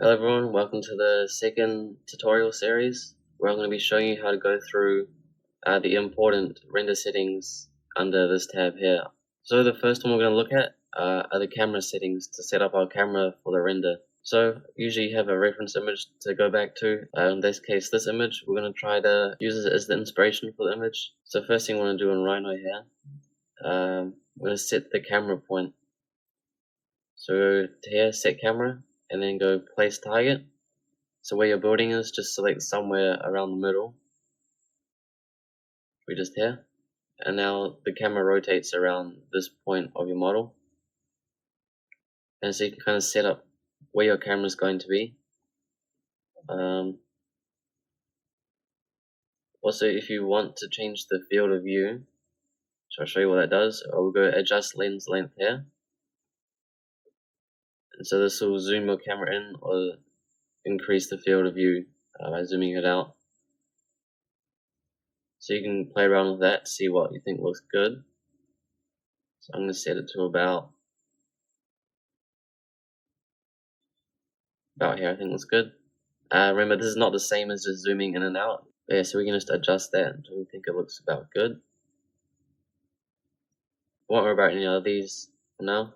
Hello everyone, welcome to the second tutorial series where I'm going to be showing you how to go through the important render settings under this tab here. So the first one we're going to look at are the camera settings to set up our camera for the render. So usually you have a reference image to go back to. In this case, this image, we're going to try to use it as the inspiration for the image. So first thing we want to do in Rhino here, we're going to set the camera point. So go to here, set camera, and then go place target. So where your building is, just select somewhere around the middle. We're just here. And now the camera rotates around this point of your model. And so you can kind of set up where your camera is going to be. Also, if you want to change the field of view, so I'll show you what that does. We'll go adjust lens length here. And so this will zoom your camera in or increase the field of view by zooming it out. So you can play around with that to see what you think looks good. So I'm going to set it to about here. I think looks good. Remember, this is not the same as just zooming in and out. Yeah, so we can just adjust that until we think it looks about good. Won't worry about any of these for now.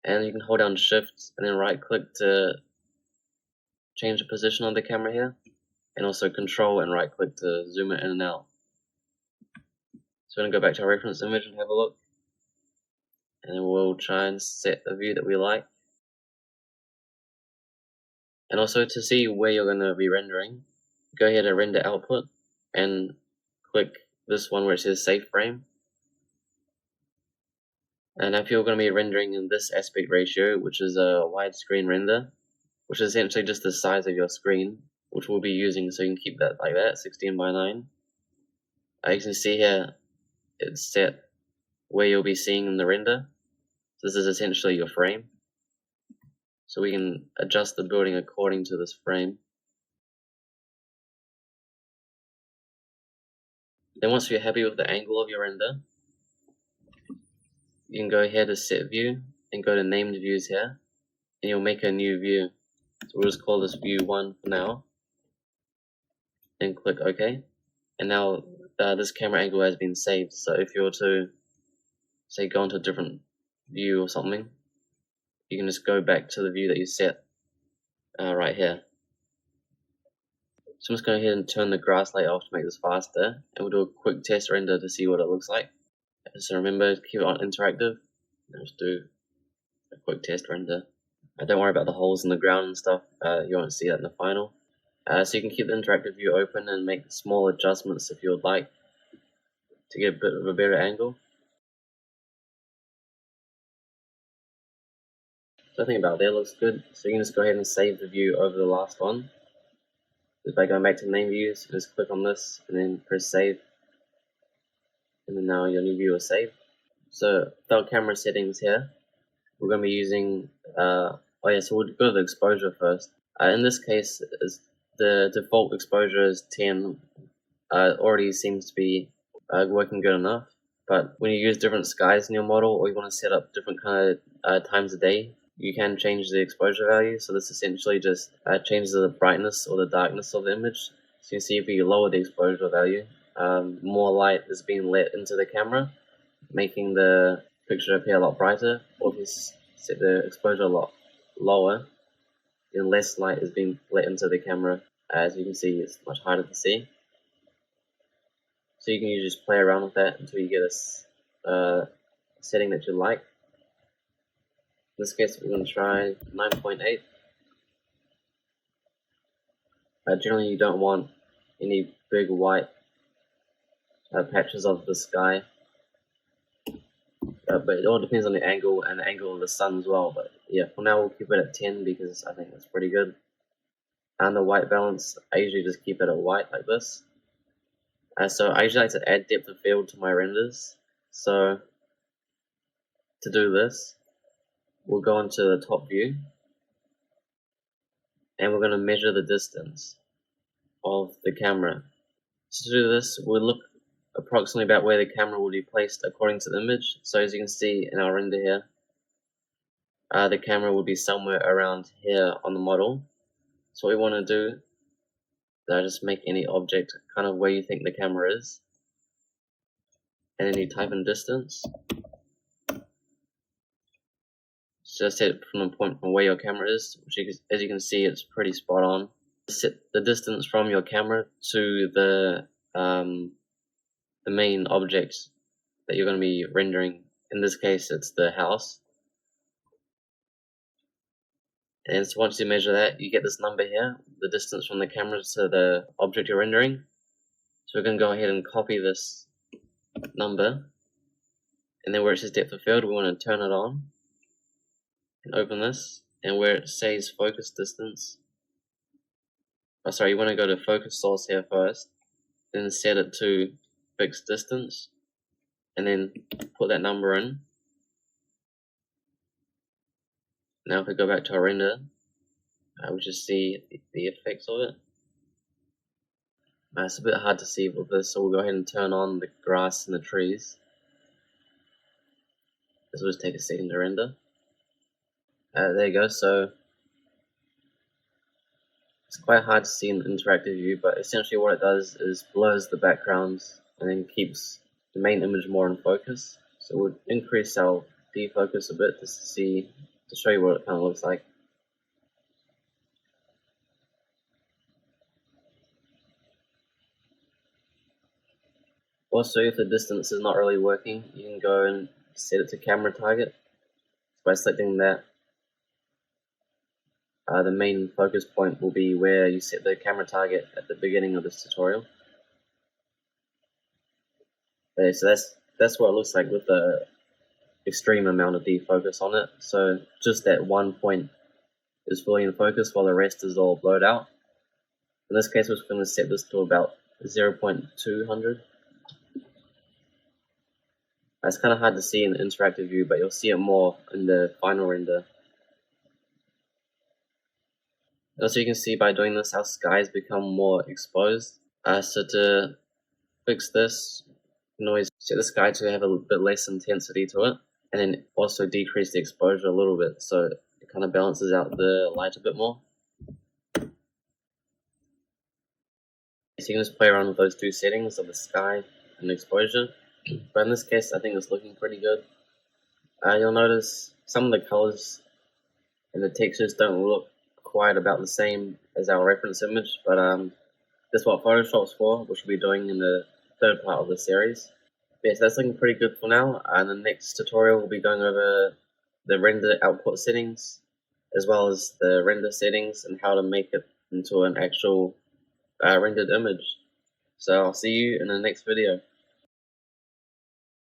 And you can hold down Shift and then right click to change the position of the camera here. And also Control and right click to zoom it in and out. So we're going to go back to our reference image and have a look. And then we'll try and set the view that we like. And also to see where you're going to be rendering, go ahead to render output and click this one where it says save frame. And if you're going to be rendering in this aspect ratio, which is a widescreen render, which is essentially just the size of your screen, which we'll be using, so you can keep that like that, 16 by 9. You can see here it's set where you'll be seeing in the render. This is essentially your frame. So we can adjust the building according to this frame. Then once you're happy with the angle of your render, you can go ahead to set view and go to named views here, and you'll make a new view. So we'll just call this view 1 for now. Then click OK. And now this camera angle has been saved. So if you were to, say, go into a different view or something, you can just go back to the view that you set right here. So I'm just going ahead and turn the grass light off to make this faster, and we'll do a quick test render to see what it looks like. So remember to keep it on interactive. And just do a quick test render. Don't worry about the holes in the ground and stuff. You won't see that in the final. So you can keep the interactive view open and make small adjustments if you would like to get a bit of a better angle. So I think about there looks good. So you can just go ahead and save the view over the last one. Just by going back to main views, just click on this and then press save. And then now your new view is saved. So with our camera settings here, we're going to be using, so we'll go to the exposure first. In this case, the default exposure is 10. Already seems to be working good enough. But when you use different skies in your model, or you want to set up different kind of times a day, you can change the exposure value. So this essentially just changes the brightness or the darkness of the image. So you see if you lower the exposure value, more light is being let into the camera, making the picture appear a lot brighter. Or if you set the exposure a lot lower, then less light is being let into the camera. As you can see, it's much harder to see. So you can just play around with that until you get a setting that you like. In this case, we're going to try 9.8. Generally, you don't want any big white patches of the sky. But it all depends on the angle and the angle of the sun as well. But yeah, for now we'll keep it at 10 because I think that's pretty good. And the white balance, I usually just keep it at white like this. So I usually like to add depth of field to my renders. So to do this, we'll go into the top view, and we're going to measure the distance of the camera. So to do this, we'll look approximately about where the camera will be placed according to the image. So as you can see in our render here, the camera will be somewhere around here on the model. So what we want to do is just make any object kind of where you think the camera is, and then you type in distance. Just set it from the point from where your camera is, which as you can see, it's pretty spot on. Set the distance from your camera to the main object that you're going to be rendering. In this case, it's the house. And so once you measure that, you get this number here, the distance from the camera to the object you're rendering. So we're going to go ahead and copy this number, and then where it says depth of field, we want to turn it on and open this, and where it says focus distance, you want to go to focus source here first, then set it to fixed distance, and then put that number in. Now if we go back to our render, we just see the effects of it. It's a bit hard to see with this, so we'll go ahead and turn on the grass and the trees. This will just take a second to render. There you go. So it's quite hard to see in the interactive view, but essentially what it does is blurs the backgrounds and then keeps the main image more in focus. So we'll increase our defocus a bit just to show you what it kind of looks like. Also, if the distance is not really working, you can go and set it to camera target. By selecting that, the main focus point will be where you set the camera target at the beginning of this tutorial. Okay, so that's what it looks like with the extreme amount of defocus on it. So just that one point is fully in focus while the rest is all blurred out. In this case, we're just going to set this to about 0.200. It's kind of hard to see in the interactive view, but you'll see it more in the final render. Also, you can see by doing this, our skies become more exposed. So to fix this, you can always set the sky to have a bit less intensity to it, and then also decrease the exposure a little bit, so it kind of balances out the light a bit more. So you can just play around with those two settings of the sky and exposure. But in this case, I think it's looking pretty good. You'll notice some of the colors and the textures don't look quite about the same as our reference image, but that's what Photoshop's for, which we'll be doing in the third part of the series. Yes, that's looking pretty good for now. And the next tutorial we'll be going over the render output settings, as well as the render settings and how to make it into an actual rendered image. So I'll see you in the next video.